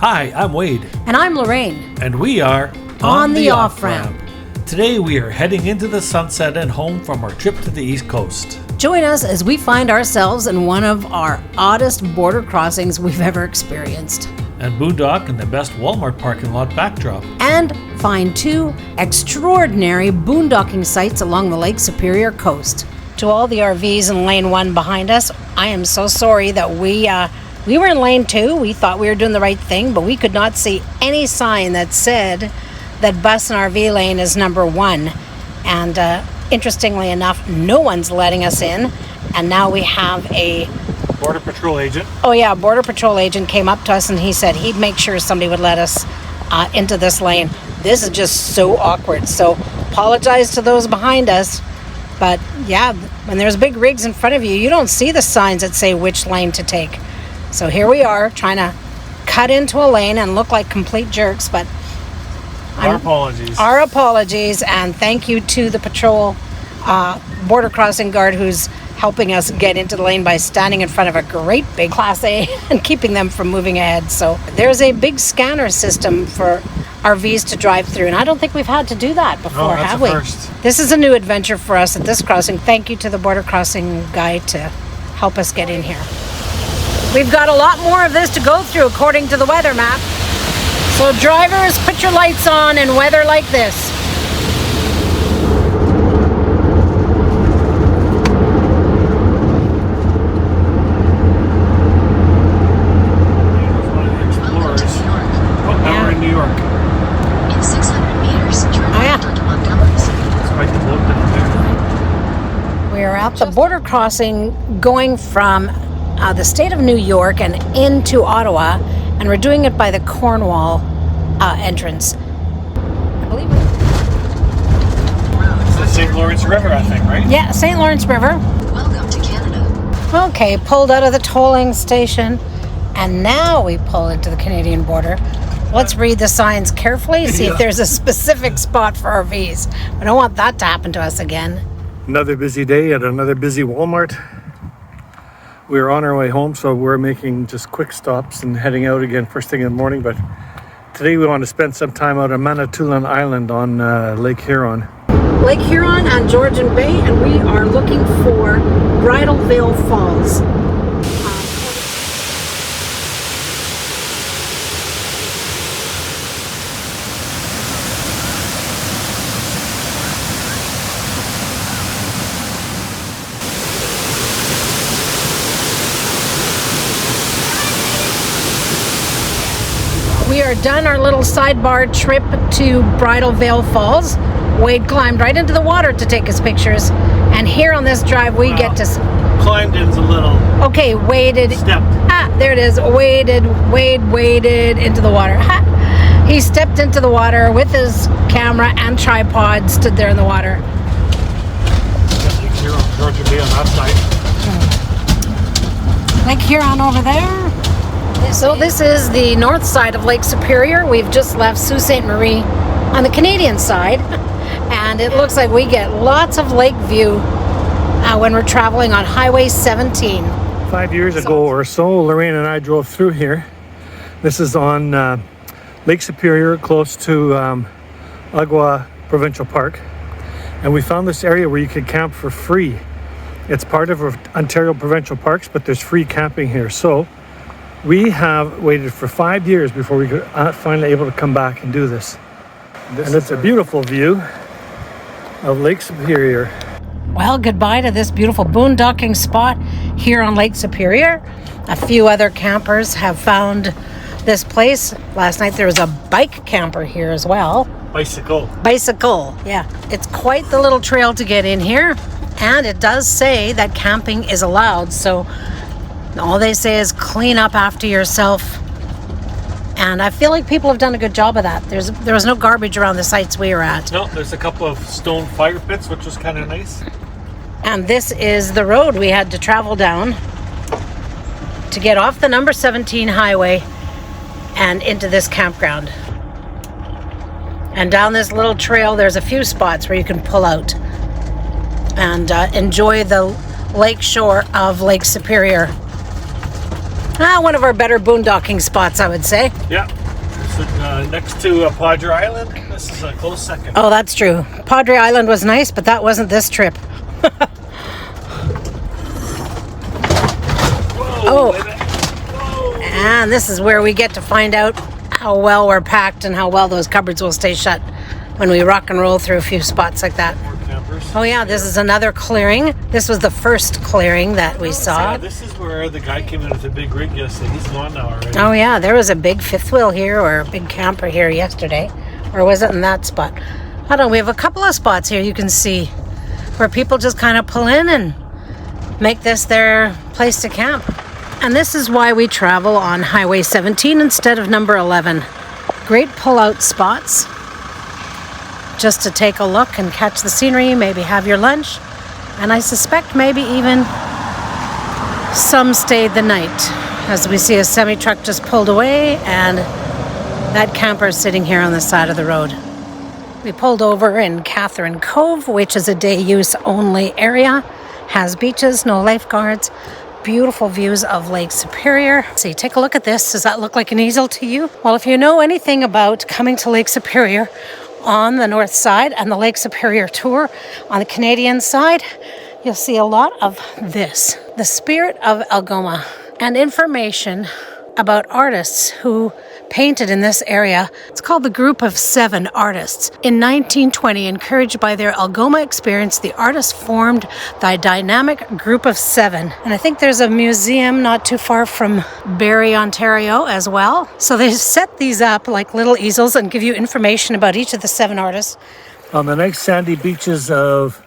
Hi, I'm Wade. And I'm Lorraine. And we are On the Off-Ramp. Today we are heading into the sunset and home from our trip to the East Coast. Join us as we find ourselves in one of our oddest border crossings we've ever experienced. And boondock in the best Walmart parking lot backdrop. And find two extraordinary boondocking sites along the Lake Superior coast. To all the RVs in lane 1 behind us, I am so sorry that we were in lane 2. We thought we were doing the right thing, but we could not see any sign that said that bus and RV lane is number 1. And interestingly enough, no one's letting us in. And now we have a Border Patrol agent. Oh yeah, a Border Patrol agent came up to us and he said he'd make sure somebody would let us into this lane. This is just so awkward. So apologize to those behind us. But yeah, when there's big rigs in front of you, you don't see the signs that say which lane to take. So here we are trying to cut into a lane and look like complete jerks. But our apologies. Our apologies, and thank you to the patrol border crossing guard who's helping us get into the lane by standing in front of a great big Class A and keeping them from moving ahead. So there's a big scanner system for RVs to drive through, and I don't think we've had to do that before, have we? First. This is a new adventure for us at this crossing. Thank you to the border crossing guy to help us get in here. We've got a lot more of this to go through according to the weather map. So drivers, put your lights on in weather like this. The border crossing going from the state of New York and into Ottawa, and we're doing it by the Cornwall entrance. I believe it's the St. Lawrence River, I think, right? Yeah, St. Lawrence River. Welcome to Canada. Okay, pulled out of the tolling station, and now we pull into the Canadian border. Let's read the signs carefully, see if there's a specific spot for RVs. We don't want that to happen to us again. Another busy day at another busy Walmart. We're on our way home, so we're making just quick stops and heading out again first thing in the morning. But today we want to spend some time out on Manitoulin Island on Lake Huron. Lake Huron and Georgian Bay, and we are looking for Bridal Veil Falls. We are done our little sidebar trip to Bridal Veil Falls. Wade climbed right into the water to take his pictures, and here on this drive we get to climbed in's a little. Okay, waded. Stepped. There it is. Waded into the water. He stepped into the water with his camera and tripod, stood there in the water. Lake Huron, Georgia Bay on that side. Lake Huron over there. So this is the north side of Lake Superior. We've just left Sault Ste. Marie on the Canadian side, and it looks like we get lots of lake view when we're traveling on Highway 17. 5 years ago or so, Lorraine and I drove through here. This is on Lake Superior, close to Agua Provincial Park, and we found this area where you could camp for free. It's part of Ontario Provincial Parks, but there's free camping here. So we have waited for 5 years before we could finally able to come back and do this. And it's a beautiful view of Lake Superior. Well, goodbye to this beautiful boondocking spot here on Lake Superior. A few other campers have found this place. Last night there was a bike camper here as well. Bicycle, yeah. It's quite the little trail to get in here, and it does say that camping is allowed, so all they say is clean up after yourself. And I feel like people have done a good job of that. There was no garbage around the sites we were at. No, there's a couple of stone fire pits, which was kind of nice. And this is the road we had to travel down to get off the number 17 highway and into this campground. And down this little trail, there's a few spots where you can pull out and enjoy the lake shore of Lake Superior. One of our better boondocking spots, I would say. Yeah. So, next to Padre Island, this is a close second. Oh, that's true. Padre Island was nice, but that wasn't this trip. Whoa, oh, and this is where we get to find out how well we're packed and how well those cupboards will stay shut when we rock and roll through a few spots like that. More campers. Oh yeah, this is another clearing. This was the first clearing that we saw. Yeah, this is where the guy came in with a big rig yesterday. He's gone now already. Oh yeah, there was a big fifth wheel here or a big camper here yesterday. Or was it in that spot? I don't know, we have a couple of spots here you can see where people just kind of pull in and make this their place to camp. And this is why we travel on Highway 17 instead of number 11. Great pull-out spots just to take a look and catch the scenery, maybe have your lunch, and I suspect maybe even some stayed the night, as we see a semi-truck just pulled away and that camper is sitting here on the side of the road. We pulled over in Catherine Cove, which is a day use only area, has beaches, no lifeguards, beautiful views of Lake Superior. See, take a look at this. Does that look like an easel to you? Well, if you know anything about coming to Lake Superior on the north side and the Lake Superior tour on the Canadian side, you'll see a lot of this. The spirit of Algoma and information about artists who painted in this area. It's called the Group of Seven Artists. In 1920, encouraged by their Algoma experience, the artists formed the dynamic Group of Seven. And I think there's a museum not too far from Barrie, Ontario as well. So they set these up like little easels and give you information about each of the seven artists. On the nice sandy beaches of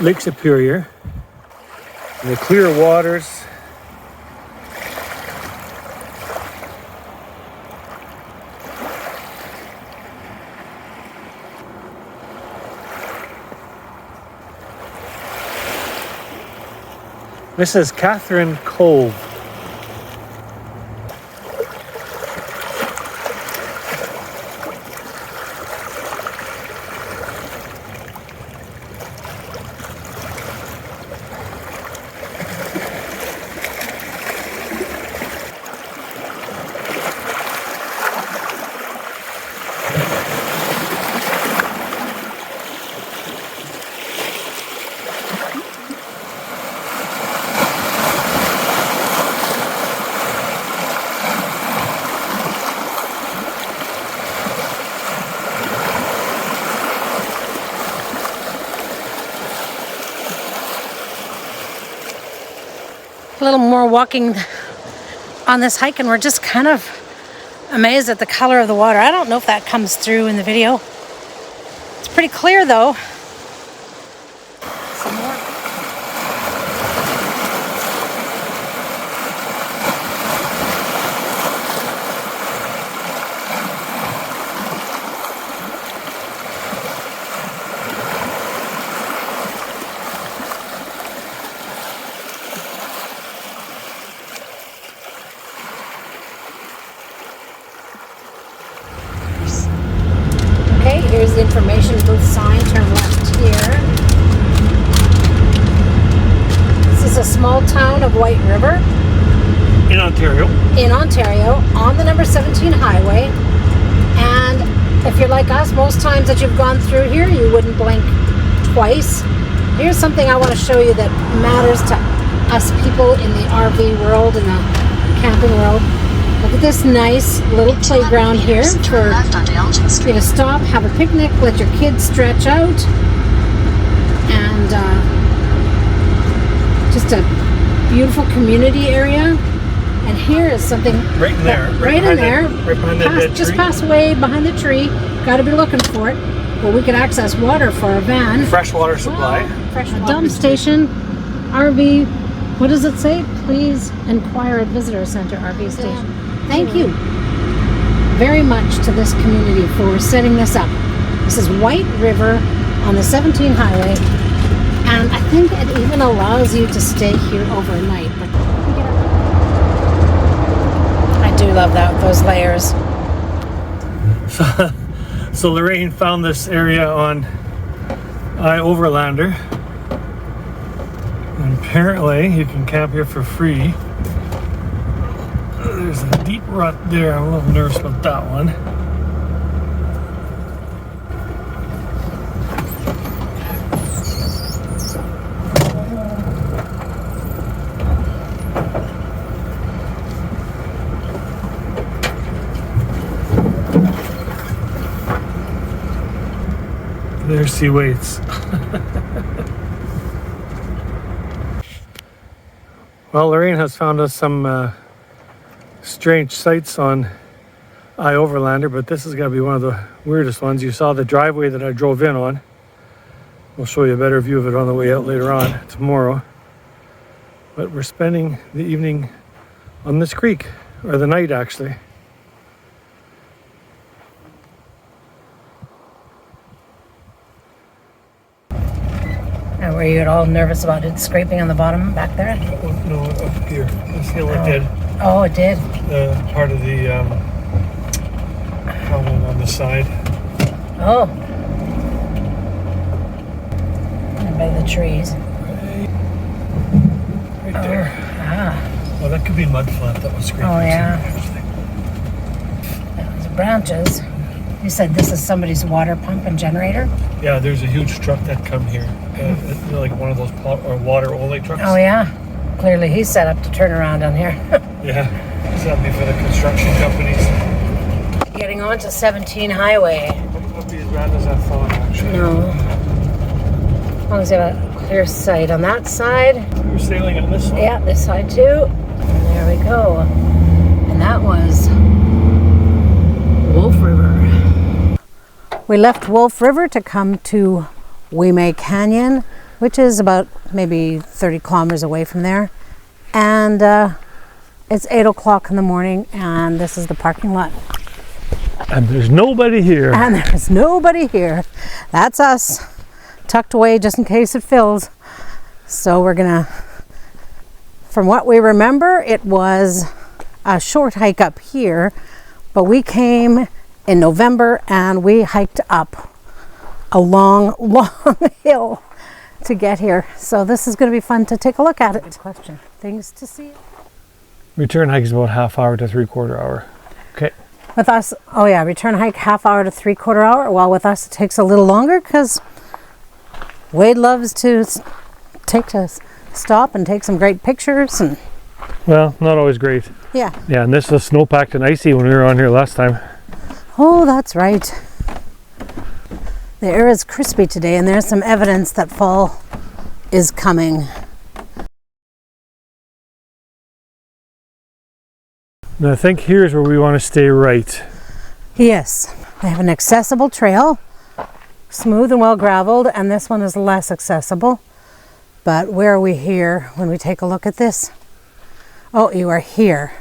Lake Superior, the clear waters, this is Catherine Cove. A little more walking on this hike and we're just kind of amazed at the color of the water. I don't know if that comes through in the video. It's pretty clear though. Some more. Here's the information booth sign, turn left here. This is a small town of White River. In Ontario. In Ontario, on the number 17 highway. And if you're like us, most times that you've gone through here, you wouldn't blink twice. Here's something I want to show you that matters to us people in the RV world, in the camping world. Look at this nice little playground here for you to stop, have a picnic, let your kids stretch out, and just a beautiful community area. And here is something right in there, right in there, right behind that dead tree. Just past way behind the tree. Got to be looking for it. Well, we could access water for our van. Fresh water supply. Fresh water. Dump station, RV. What does it say? Please inquire at Visitor Center RV Station. Thank you very much to this community for setting this up. This is White River on the 17 highway, and I think it even allows you to stay here overnight. But I do love that, those layers. So Lorraine found this area on Overlander. And apparently you can camp here for free. There's a deep rut there. I'm a little nervous about that one. There's sea weights. Well, Lorraine has found us some strange sights on iOverlander, but this is going to be one of the weirdest ones. You saw the driveway that I drove in on. We'll show you a better view of it on the way out later on tomorrow. But we're spending the evening on this creek, or the night actually. And were you at all nervous about it scraping on the bottom back there? Oh, no, up here. This hill it did. Oh, it did? Part of the column on the side. Oh. And by the trees. Right there. Ah. Well, that could be mud flat that was scraping. Oh, yeah. Too, actually. Those branches. You said this is somebody's water pump and generator? Yeah, there's a huge truck that come here. Like one of those water only trucks. Oh, yeah. Clearly he's set up to turn around down here. Yeah, it's not me for the construction companies. Getting on to 17 highway. Wouldn't be as bad as I thought, actually. No. As long as you have a clear sight on that side. We were sailing on this one. Yeah, this side too. And there we go. And that was Wolf River. We left Wolf River to come to Wimay Canyon, which is about maybe 30 kilometers away from there. And it's 8 o'clock in the morning, and this is the parking lot. And there's nobody here. And there's nobody here. That's us, tucked away just in case it fills. So we're gonna, from what we remember, it was a short hike up here, but we came in November and we hiked up a long, long hill to get here. So this is going to be fun to take a look at it. Good question. Things to see. Return hike is about half hour to 3/4 hour. Okay. With us, oh yeah, return hike half hour to 3/4 hour. While with us it takes a little longer because Wade loves to stop and take some great pictures. And Well, not always great. yeah. Yeah, and this was snow-packed and icy when we were on here last time. Oh, that's right. The air is crispy today, and there's some evidence that fall is coming. And I think here's where we want to stay right. Yes, they have an accessible trail, smooth and well graveled, and this one is less accessible. But where are we here when we take a look at this? Oh, you are here.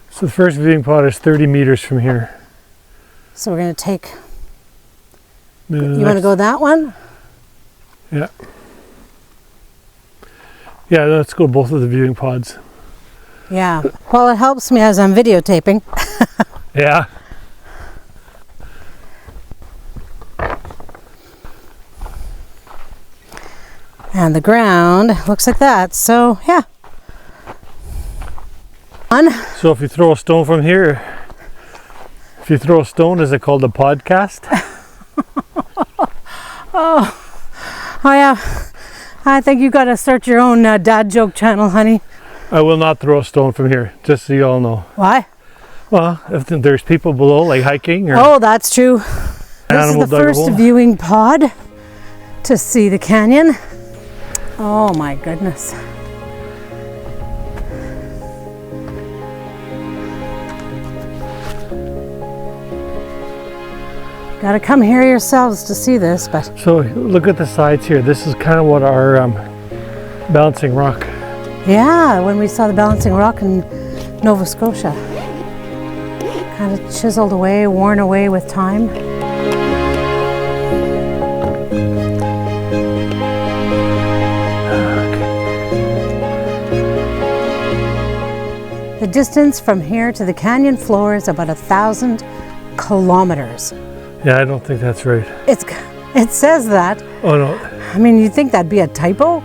So the first viewing pod is 30 meters from here. So we're going to take... You want to go that one? Yeah. Yeah, let's go both of the viewing pods. Yeah. Well, it helps me as I'm videotaping. Yeah. And the ground looks like that. So, yeah. So if you throw a stone from here, if you throw a stone, is it called a podcast? Oh yeah. I think you got to start your own dad joke channel, honey. I will not throw a stone from here, just so you all know. Why? Well, if there's people below, like hiking or Oh, that's true. This is the dug a first hole. viewing pod to see the canyon. Oh my goodness. Got to come here yourselves to see this, but So look at the sides here. This is kind of what our balancing rock. yeah, when we saw the balancing rock in Nova Scotia, kind of chiseled away, worn away with time. The distance from here to the canyon floor is about 1,000 kilometers. Yeah, I don't think that's right. It says that. Oh no. I mean, you'd think that'd be a typo.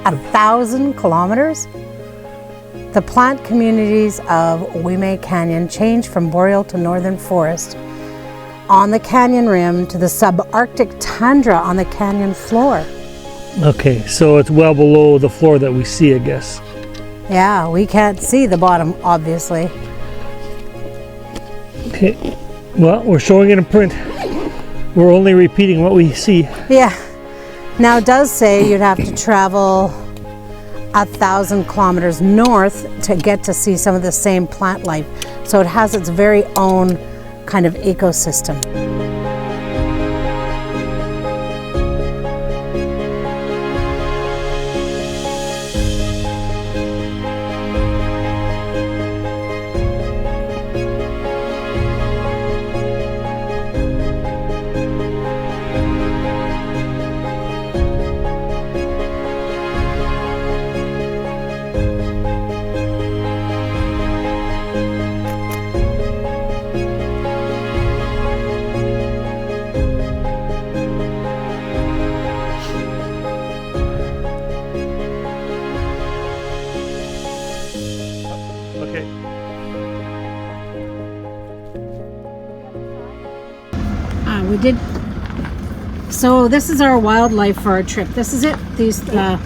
1,000 kilometers? The plant communities of Wimay Canyon change from boreal to northern forest on the canyon rim to the subarctic tundra on the canyon floor. Okay, so it's well below the floor that we see, I guess. Yeah, we can't see the bottom, obviously. Okay, well, we're showing it in print. We're only repeating what we see. Yeah. Now it does say you'd have to travel 1,000 kilometers north to get to see some of the same plant life. So it has its very own kind of ecosystem. We did. So this is our wildlife for our trip. This is it. These. Oh,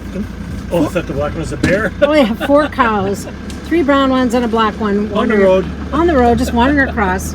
I thought the black one was a bear. Oh, yeah, 4 cows, 3 brown ones and a black one. On the road. On the road, just wandering across.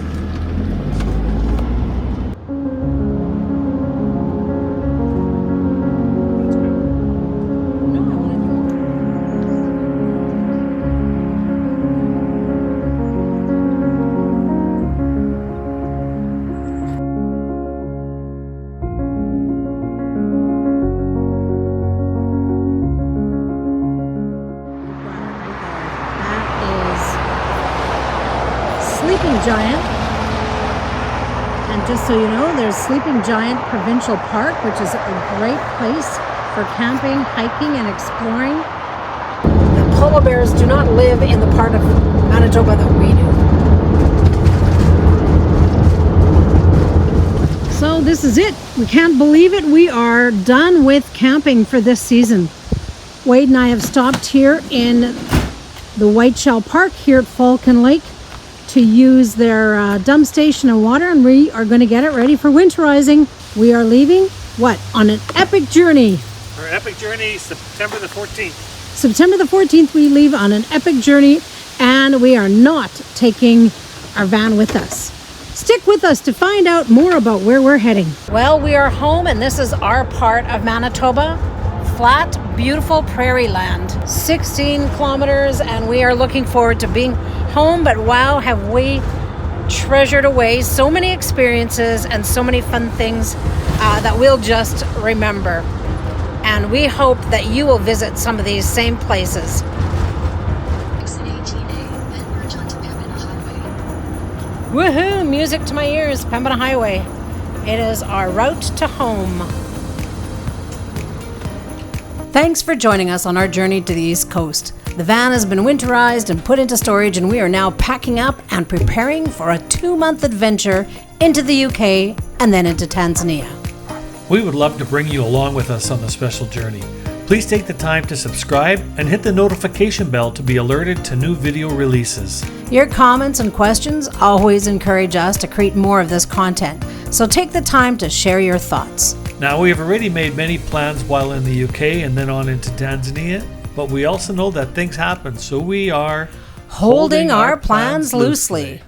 Sleeping Giant, and just so you know, there's Sleeping Giant Provincial Park, which is a great place for camping, hiking, and exploring. The polar bears do not live in the part of Manitoba that we do. So this is it. We can't believe it. We are done with camping for this season. Wade and I have stopped here in the Whiteshell Park here at Falcon Lake to use their dump station and water, and we are going to get it ready for winterizing. We are leaving, what, on an epic journey. Our epic journey, September the 14th. September the 14th, we leave on an epic journey, and we are not taking our van with us. Stick with us to find out more about where we're heading. Well, we are home, and this is our part of Manitoba. Flat, beautiful prairie land. 16 kilometers, and we are looking forward to being home, but wow, have we treasured away so many experiences and so many fun things that we'll just remember. And we hope that you will visit some of these same places. Exit 18A, then merge onto Pembina Highway. Woohoo! Music to my ears, Pembina Highway. It is our route to home. Thanks for joining us on our journey to the East Coast. The van has been winterized and put into storage, and we are now packing up and preparing for a 2-month adventure into the UK and then into Tanzania. We would love to bring you along with us on the special journey. Please take the time to subscribe and hit the notification bell to be alerted to new video releases. Your comments and questions always encourage us to create more of this content, so take the time to share your thoughts. Now, we have already made many plans while in the UK and then on into Tanzania, but we also know that things happen, so we are holding our plans loosely.